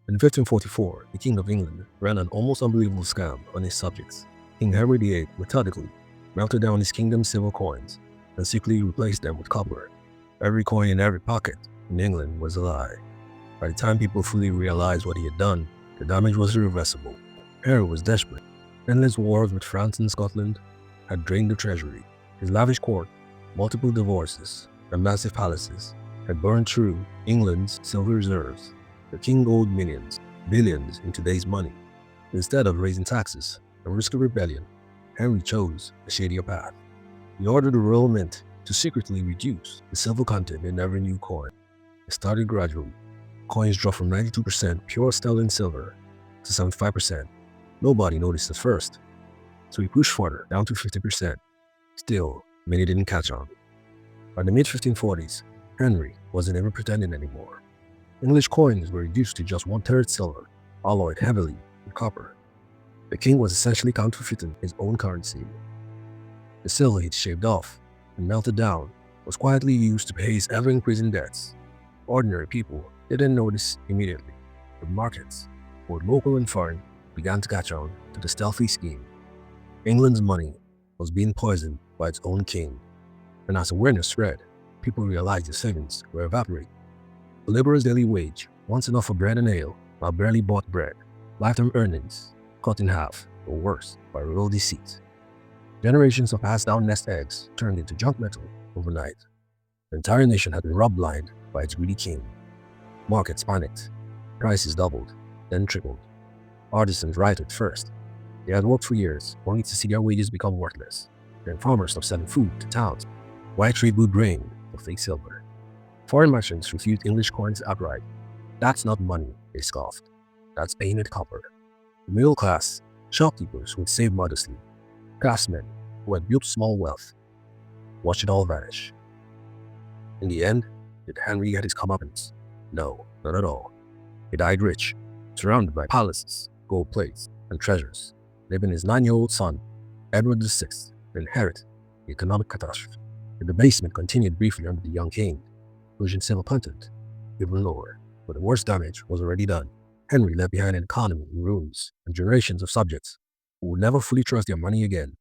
In 1544, the King of England ran an almost unbelievable scam on his subjects. King Henry VIII methodically melted down his kingdom's silver coins and secretly replaced them with copper. Every coin in every pocket in England was a lie. By the time people fully realized what he had done, the damage was irreversible. Henry was desperate. Endless wars with France and Scotland had drained the treasury. His lavish court, multiple divorces, and massive palaces had burned through England's silver reserves. The king owed millions, billions in today's money. Instead of raising taxes and risking rebellion, Henry chose a shadier path. He ordered the royal mint to secretly reduce the silver content in every new coin. It started gradually. Coins dropped from 92% pure sterling silver to 75%. Nobody noticed at first, so he pushed further down to 50%. Still, many didn't catch on. By the mid-1540s, Henry wasn't even pretending anymore. English coins were reduced to just 1/3 silver, alloyed heavily with copper. The king was essentially counterfeiting his own currency. The silver he'd shaved off and melted down was quietly used to pay his ever-increasing debts. Ordinary people didn't notice immediately, but markets, both local and foreign, began to catch on to the stealthy scheme. England's money was being poisoned by its own king, and as awareness spread, people realized their savings were evaporating. A laborer's daily wage, once enough for bread and ale, now barely bought bread. Lifetime earnings cut in half, or worse, by royal deceit. Generations of passed-down nest eggs turned into junk metal overnight. The entire nation had been robbed blind by its greedy king. Markets panicked. Prices doubled, then tripled. Artisans rioted first. They had worked for years, only to see their wages become worthless. Then farmers stopped selling food to towns. White trade blew grain for fake silver. Foreign merchants refused English coins outright. That's not money, they scoffed. That's painted copper. The middle class, shopkeepers who had saved modestly, craftsmen who had built small wealth, watched it all vanish. In the end, did Henry get his comeuppance? No, not at all. He died rich, surrounded by palaces, gold plates, and treasures, leaving his 9-year-old son, Edward VI, to inherit the economic catastrophe. The debasement continued briefly under the young king, pushing silver content even lower, but the worst damage was already done. Henry left behind an economy in ruins and generations of subjects who would never fully trust their money again.